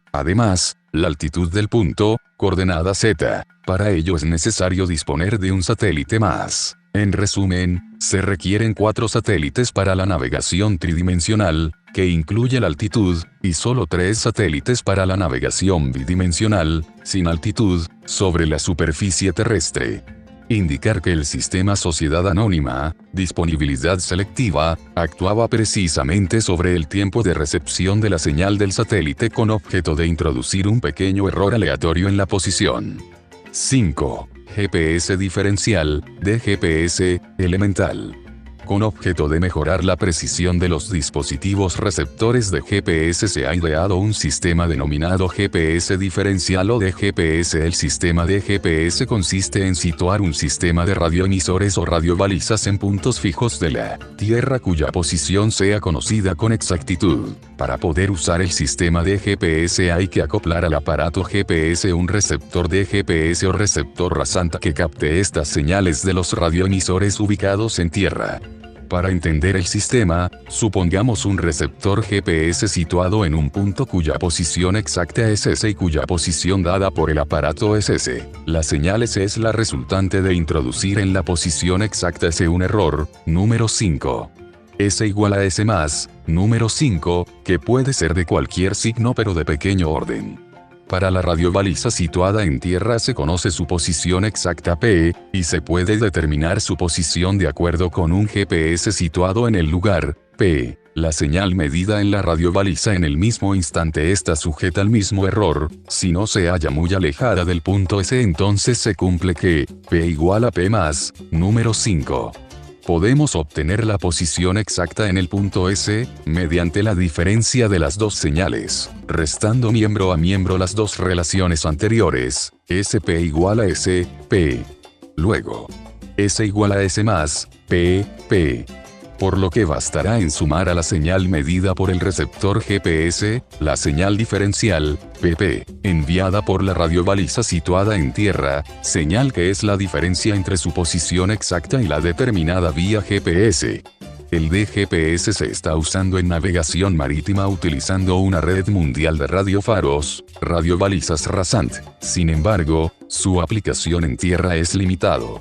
la altitud del punto, coordenada Z. Para ello es necesario disponer de un satélite más. En resumen, se requieren 4 satélites para la navegación tridimensional, que incluye la altitud, y solo 3 satélites para la navegación bidimensional, sin altitud, sobre la superficie terrestre. indicar que el sistema Sociedad Anónima, Disponibilidad Selectiva, actuaba precisamente sobre el tiempo de recepción de la señal del satélite con objeto de introducir un pequeño error aleatorio en la posición. 5. GPS diferencial, DGPS, elemental. Con objeto de mejorar la precisión de los dispositivos receptores de GPS se ha ideado un sistema denominado GPS diferencial o DGPS. El sistema DGPS consiste en situar un sistema de radioemisores o radiobalizas en puntos fijos de la Tierra cuya posición sea conocida con exactitud. Para poder usar el sistema DGPS hay que acoplar al aparato GPS un receptor DGPS o receptor rasante que capte estas señales de los radioemisores ubicados en Tierra. Para entender el sistema, supongamos un receptor GPS situado en un punto cuya posición exacta es S y cuya posición dada por el aparato es S. La señal S es la resultante de introducir en la posición exacta S un error, número 5. S igual a S más, número 5, que puede ser de cualquier signo pero de pequeño orden. Para la radiobaliza situada en Tierra se conoce su posición exacta P, y se puede determinar su posición de acuerdo con un GPS situado en el lugar, P. La señal medida en la radiobaliza en el mismo instante está sujeta al mismo error. Si no se halla muy alejada del punto S, entonces se cumple que P igual a P más, número 5. Podemos obtener la posición exacta en el punto S, mediante la diferencia de las dos señales, restando miembro a miembro las dos relaciones anteriores, SP igual a SP. Luego, S igual a S más, P. Por lo que bastará en sumar a la señal medida por el receptor GPS, la señal diferencial, PP, enviada por la radiobaliza situada en Tierra, señal que es la diferencia entre su posición exacta y la determinada vía GPS. El DGPS se está usando en navegación marítima utilizando una red mundial de radiofaros, radiobalizas rasant. Sin embargo, su aplicación en tierra es limitado.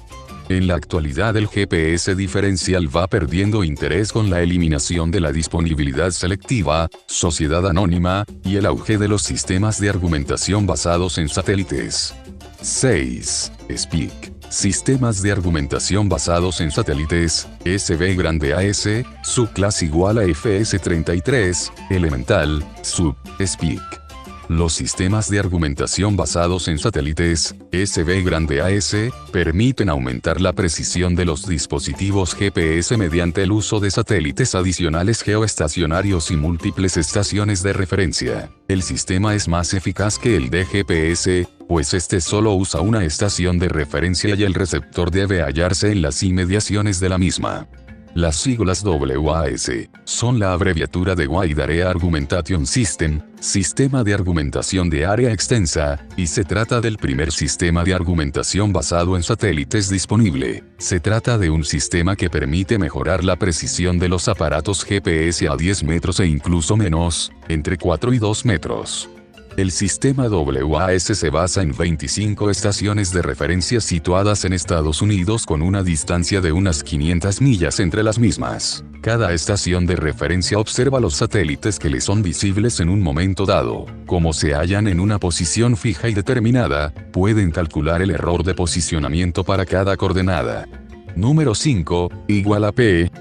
En la actualidad el GPS diferencial va perdiendo interés con la eliminación de la disponibilidad selectiva, sociedad anónima, y el auge de los sistemas de argumentación basados en satélites. 6. SPIC. Sistemas de argumentación basados en satélites, SB grande AS, subclase igual a FS33, elemental, sub, SPIC. Los sistemas de argumentación basados en satélites, SB grande AS, permiten aumentar la precisión de los dispositivos GPS mediante el uso de satélites adicionales geoestacionarios y múltiples estaciones de referencia. El sistema es más eficaz que el DGPS, pues este solo usa una estación de referencia y el receptor debe hallarse en las inmediaciones de la misma. Las siglas WAS son la abreviatura de Wide Area Argumentation System, sistema de argumentación de área extensa, y se trata del primer sistema de argumentación basado en satélites disponible. Se trata de un sistema que permite mejorar la precisión de los aparatos GPS a 10 metros e incluso menos, entre 4 y 2 metros. El sistema WAS se basa en 25 estaciones de referencia situadas en Estados Unidos con una distancia de unas 500 millas entre las mismas. Cada estación de referencia observa los satélites que le son visibles en un momento dado. Como se hallan en una posición fija y determinada, pueden calcular el error de posicionamiento para cada coordenada. Número 5, igual a P,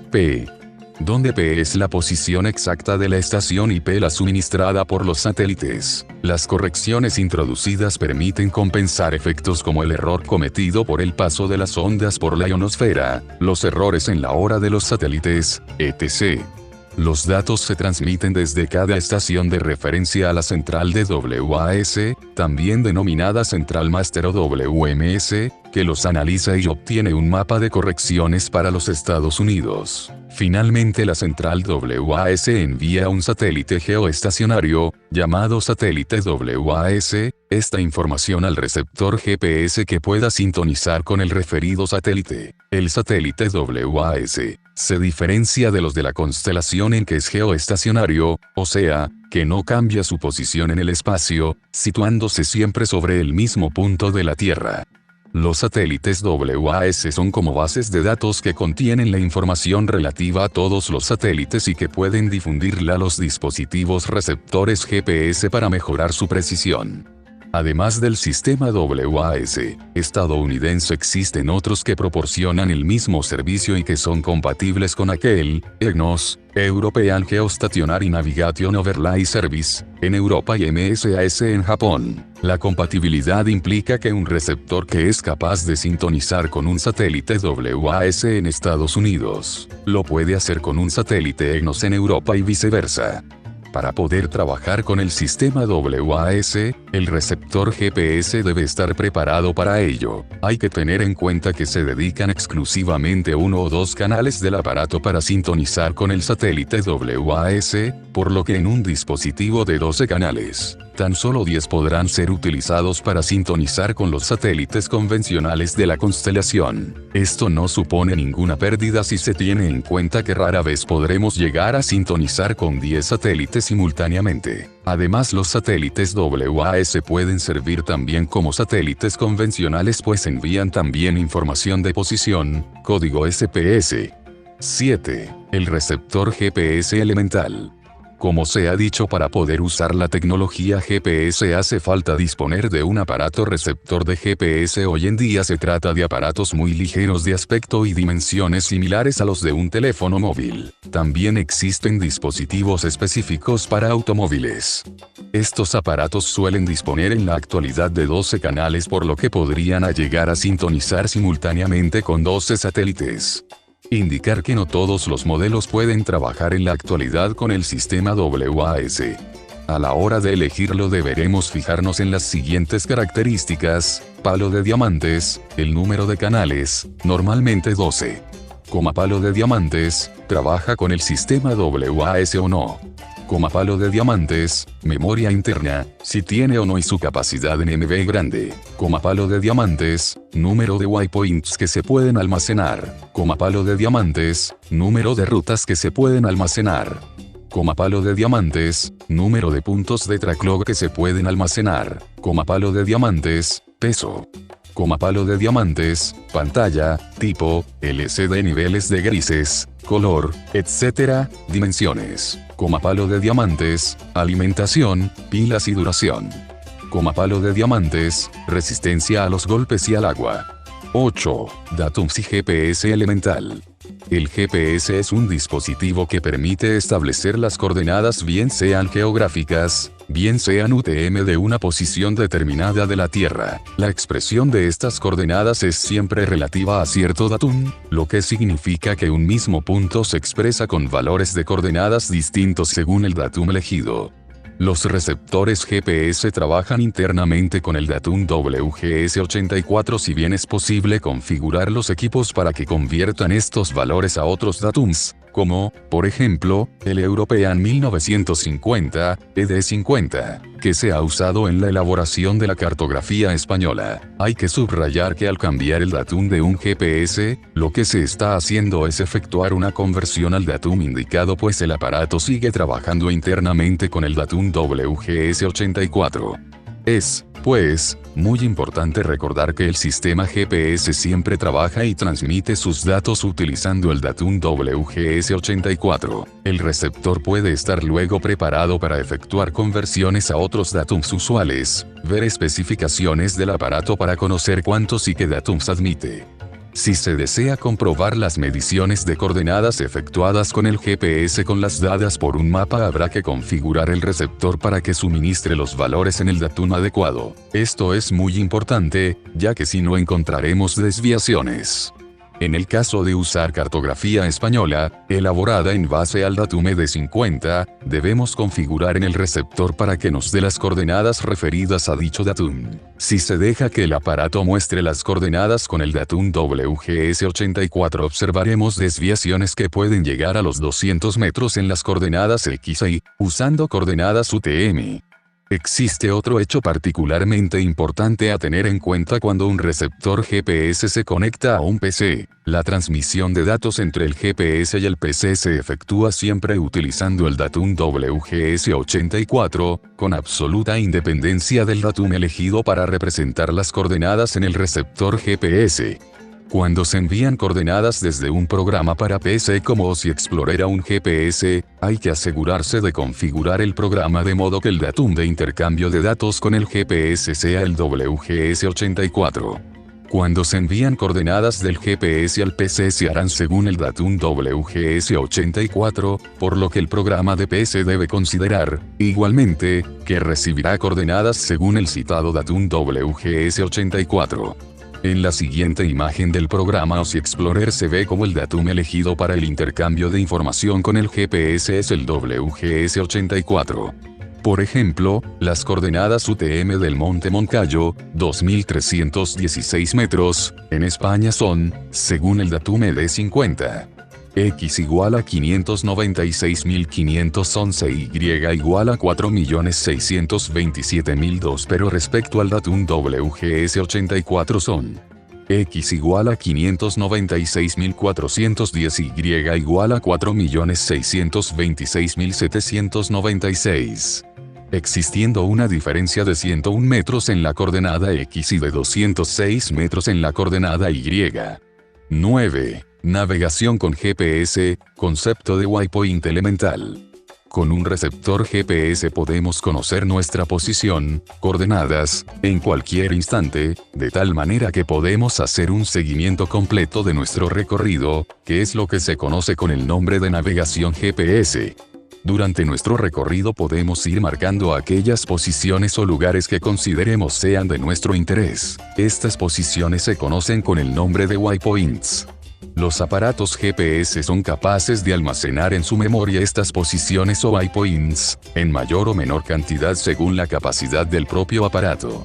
donde P es la posición exacta de la estación y P la suministrada por los satélites. Las correcciones introducidas permiten compensar efectos como el error cometido por el paso de las ondas por la ionosfera, los errores en la hora de los satélites, etc. Los datos se transmiten desde cada estación de referencia a la central de WAS, también denominada Central Master o WMS, que los analiza y obtiene un mapa de correcciones para los Estados Unidos. Finalmente la central WAS envía un satélite geoestacionario, llamado satélite WAS, esta información al receptor GPS que pueda sintonizar con el referido satélite. El satélite WAS se diferencia de los de la constelación en que es geoestacionario, o sea, que no cambia su posición en el espacio, situándose siempre sobre el mismo punto de la Tierra. Los satélites WAS son como bases de datos que contienen la información relativa a todos los satélites y que pueden difundirla a los dispositivos receptores GPS para mejorar su precisión. Además del sistema WAS estadounidense, existen otros que proporcionan el mismo servicio y que son compatibles con aquel, EGNOS, European Geostationary Navigation Overlay Service, en Europa y MSAS en Japón. La compatibilidad implica que un receptor que es capaz de sintonizar con un satélite WAS en Estados Unidos, lo puede hacer con un satélite EGNOS en Europa y viceversa. Para poder trabajar con el sistema WAS, el receptor GPS debe estar preparado para ello. Hay que tener en cuenta que se dedican exclusivamente uno o dos canales del aparato para sintonizar con el satélite WAS, por lo que en un dispositivo de 12 canales, tan solo 10 podrán ser utilizados para sintonizar con los satélites convencionales de la constelación. Esto no supone ninguna pérdida si se tiene en cuenta que rara vez podremos llegar a sintonizar con 10 satélites simultáneamente. Además, los satélites WAS pueden servir también como satélites convencionales, pues envían también información de posición, código SPS. 7. El receptor GPS elemental. Como se ha dicho, para poder usar la tecnología GPS hace falta disponer de un aparato receptor de GPS. Hoy en día se trata de aparatos muy ligeros de aspecto y dimensiones similares a los de un teléfono móvil. También existen dispositivos específicos para automóviles. Estos aparatos suelen disponer en la actualidad de 12 canales, por lo que podrían llegar a sintonizar simultáneamente con 12 satélites. Indicar que no todos los modelos pueden trabajar en la actualidad con el sistema WAS. A la hora de elegirlo deberemos fijarnos en las siguientes características: palo de diamantes, el número de canales, normalmente 12. Palo de diamantes, ¿trabaja con el sistema WAS o no? Palo de diamantes, memoria interna, si tiene o no y su capacidad en MB grande. Palo de diamantes, número de waypoints que se pueden almacenar. Palo de diamantes, número de rutas que se pueden almacenar. Palo de diamantes, número de puntos de tracklog que se pueden almacenar. Palo de diamantes, peso. Palo de diamantes, pantalla, tipo, LCD, niveles de grises, color, etc., dimensiones. Palo de diamantes, alimentación, pilas y duración. Palo de diamantes, resistencia a los golpes y al agua. 8. Datums y GPS elemental. El GPS es un dispositivo que permite establecer las coordenadas, bien sean geográficas, bien sean UTM, de una posición determinada de la Tierra. La expresión de estas coordenadas es siempre relativa a cierto datum, lo que significa que un mismo punto se expresa con valores de coordenadas distintos según el datum elegido. Los receptores GPS trabajan internamente con el datum WGS84, si bien es posible configurar los equipos para que conviertan estos valores a otros datums, como, por ejemplo, el European 1950, ED50, que se ha usado en la elaboración de la cartografía española. Hay que subrayar que al cambiar el datum de un GPS, lo que se está haciendo es efectuar una conversión al datum indicado, pues el aparato sigue trabajando internamente con el datum WGS84. Es, pues, muy importante recordar que el sistema GPS siempre trabaja y transmite sus datos utilizando el datum WGS84. El receptor puede estar luego preparado para efectuar conversiones a otros datums usuales, ver especificaciones del aparato para conocer cuántos y qué datums admite. Si se desea comprobar las mediciones de coordenadas efectuadas con el GPS con las dadas por un mapa, habrá que configurar el receptor para que suministre los valores en el datum adecuado. Esto es muy importante, ya que si no encontraremos desviaciones. En el caso de usar cartografía española, elaborada en base al datum ED50, debemos configurar en el receptor para que nos dé las coordenadas referidas a dicho datum. Si se deja que el aparato muestre las coordenadas con el datum WGS84, observaremos desviaciones que pueden llegar a los 200 metros en las coordenadas X y Y, usando coordenadas UTM. Existe otro hecho particularmente importante a tener en cuenta cuando un receptor GPS se conecta a un PC. La transmisión de datos entre el GPS y el PC se efectúa siempre utilizando el datum WGS84, con absoluta independencia del datum elegido para representar las coordenadas en el receptor GPS. Cuando se envían coordenadas desde un programa para PC como OSI Explorer a un GPS, hay que asegurarse de configurar el programa de modo que el datum de intercambio de datos con el GPS sea el WGS84. Cuando se envían coordenadas del GPS al PC se harán según el datum WGS84, por lo que el programa de PC debe considerar, igualmente, que recibirá coordenadas según el citado datum WGS84. En la siguiente imagen del programa OSI Explorer se ve como el datum elegido para el intercambio de información con el GPS es el WGS84. Por ejemplo, las coordenadas UTM del Monte Moncayo, 2316 metros, en España son, según el datum ED50. X igual a 596.511 y igual a 4.627.002, pero respecto al datum WGS84 son X igual a 596.410 y igual a 4.626.796. Existiendo una diferencia de 101 metros en la coordenada X y de 206 metros en la coordenada Y. 9. Navegación con GPS, concepto de waypoint elemental. Con un receptor GPS podemos conocer nuestra posición, coordenadas, en cualquier instante, de tal manera que podemos hacer un seguimiento completo de nuestro recorrido, que es lo que se conoce con el nombre de navegación GPS. Durante nuestro recorrido podemos ir marcando aquellas posiciones o lugares que consideremos sean de nuestro interés. Estas posiciones se conocen con el nombre de waypoints. Los aparatos GPS son capaces de almacenar en su memoria estas posiciones o waypoints, en mayor o menor cantidad según la capacidad del propio aparato.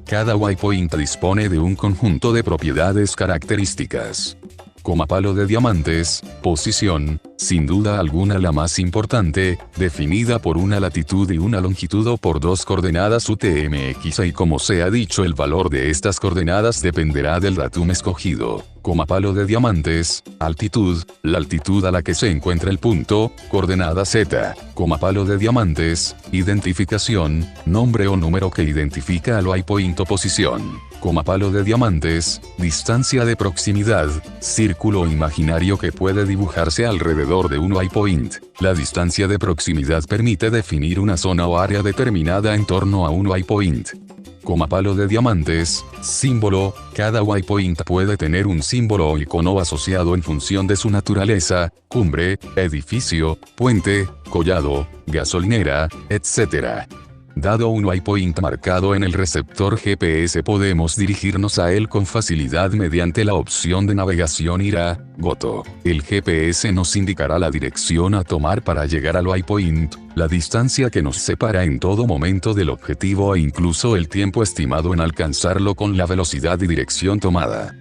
Cada waypoint dispone de un conjunto de propiedades características. Como palo de diamantes, posición, sin duda alguna la más importante, definida por una latitud y una longitud o por dos coordenadas UTM-X y como se ha dicho el valor de estas coordenadas dependerá del datum escogido. Como palo de diamantes, altitud, la altitud a la que se encuentra el punto, coordenada Z, como palo de diamantes, identificación, nombre o número que identifica al waypoint o posición. Como palo de diamantes, distancia de proximidad, círculo imaginario que puede dibujarse alrededor de un waypoint. La distancia de proximidad permite definir una zona o área determinada en torno a un waypoint. Como palo de diamantes, símbolo, cada waypoint puede tener un símbolo o icono asociado en función de su naturaleza, cumbre, edificio, puente, collado, gasolinera, etc. Dado un waypoint marcado en el receptor GPS podemos dirigirnos a él con facilidad mediante la opción de navegación IRA, GOTO. El GPS nos indicará la dirección a tomar para llegar al waypoint, la distancia que nos separa en todo momento del objetivo e incluso el tiempo estimado en alcanzarlo con la velocidad y dirección tomada.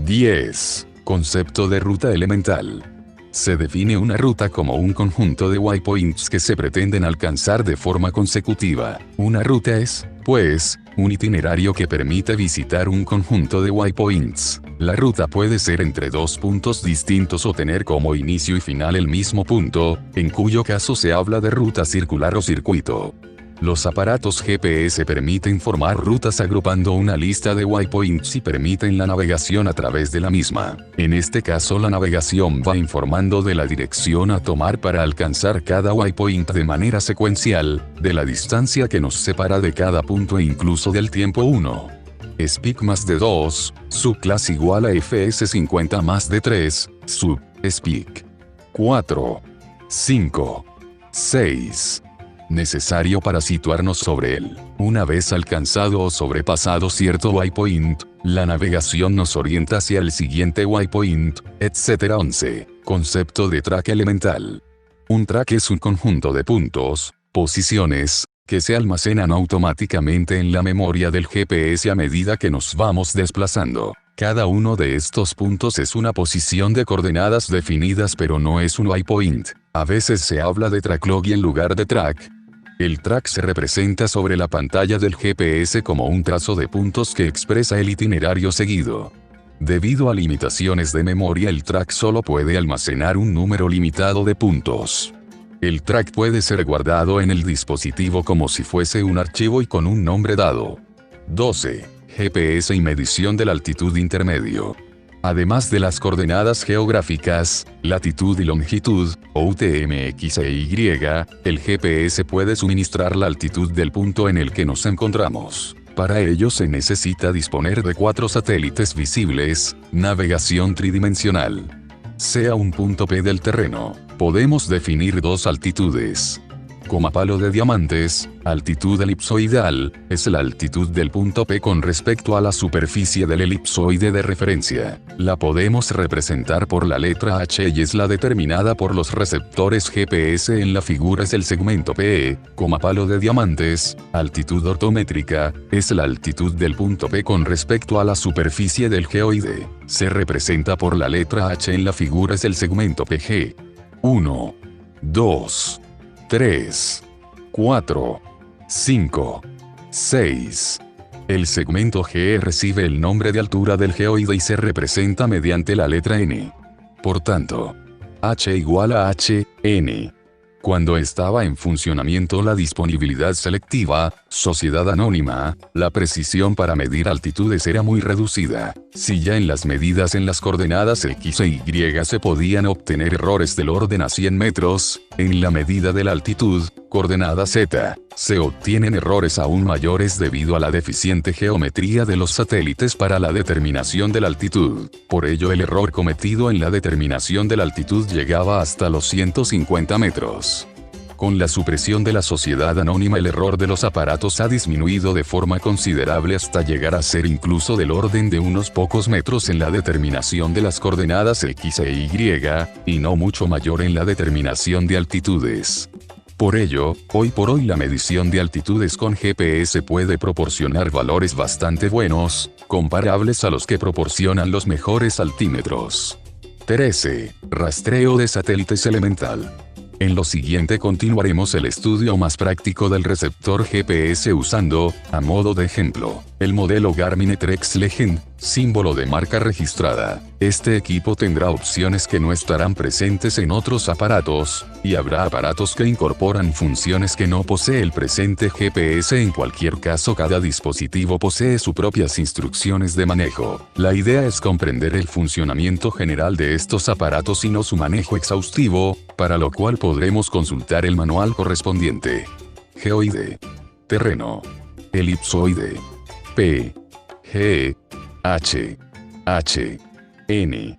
10. Concepto de ruta elemental. Se define una ruta como un conjunto de waypoints que se pretenden alcanzar de forma consecutiva. Una ruta es, pues, un itinerario que permite visitar un conjunto de waypoints. La ruta puede ser entre dos puntos distintos o tener como inicio y final el mismo punto, en cuyo caso se habla de ruta circular o circuito. Los aparatos GPS permiten formar rutas agrupando una lista de waypoints y permiten la navegación a través de la misma. En este caso la navegación va informando de la dirección a tomar para alcanzar cada waypoint de manera secuencial, de la distancia que nos separa de cada punto e incluso del tiempo 1. Speak más de 2, subclass igual a FS50 más de 3, sub, speak. 4. 5. 6. Necesario para situarnos sobre él. Una vez alcanzado o sobrepasado cierto waypoint, la navegación nos orienta hacia el siguiente waypoint, etc. 11. Concepto de track elemental. Un track es un conjunto de puntos, posiciones, que se almacenan automáticamente en la memoria del GPS a medida que nos vamos desplazando. Cada uno de estos puntos es una posición de coordenadas definidas pero no es un waypoint. A veces se habla de track log en lugar de track. El track se representa sobre la pantalla del GPS como un trazo de puntos que expresa el itinerario seguido. Debido a limitaciones de memoria el track solo puede almacenar un número limitado de puntos. El track puede ser guardado en el dispositivo como si fuese un archivo y con un nombre dado. 12. GPS y medición de la altitud intermedio. Además de las coordenadas geográficas, latitud y longitud, o UTM-X e Y, el GPS puede suministrar la altitud del punto en el que nos encontramos. Para ello se necesita disponer de 4 satélites visibles, navegación tridimensional. Sea un punto P del terreno, podemos definir 2 altitudes. Palo de diamantes, altitud elipsoidal, es la altitud del punto P con respecto a la superficie del elipsoide de referencia. La podemos representar por la letra H y es la determinada por los receptores GPS en la figura es el segmento PE. Palo de diamantes, altitud ortométrica, es la altitud del punto P con respecto a la superficie del geoide. Se representa por la letra H en la figura es el segmento PG. 1, 2, 3, 4, 5, 6. El segmento GE recibe el nombre de altura del geoide y se representa mediante la letra N. Por tanto, H igual a H, N. Cuando estaba en funcionamiento la disponibilidad selectiva, sociedad anónima, la precisión para medir altitudes era muy reducida. Si ya en las medidas en las coordenadas X e Y se podían obtener errores del orden a 100 metros, en la medida de la altitud, coordenada Z, se obtienen errores aún mayores debido a la deficiente geometría de los satélites para la determinación de la altitud. Por ello el error cometido en la determinación de la altitud llegaba hasta los 150 metros. Con la supresión de la sociedad anónima el error de los aparatos ha disminuido de forma considerable hasta llegar a ser incluso del orden de unos pocos metros en la determinación de las coordenadas X e Y, y no mucho mayor en la determinación de altitudes. Por ello, hoy por hoy la medición de altitudes con GPS puede proporcionar valores bastante buenos, comparables a los que proporcionan los mejores altímetros. 13. Rastreo de satélites elemental. En lo siguiente continuaremos el estudio más práctico del receptor GPS usando, a modo de ejemplo, el modelo Garmin Etrex Legend, símbolo de marca registrada. Este equipo tendrá opciones que no estarán presentes en otros aparatos, y habrá aparatos que incorporan funciones que no posee el presente GPS. En cualquier caso, cada dispositivo posee sus propias instrucciones de manejo. La idea es comprender el funcionamiento general de estos aparatos y no su manejo exhaustivo, para lo cual podremos consultar el manual correspondiente. Geoide. Terreno. Elipsoide. P. G. H. H. N.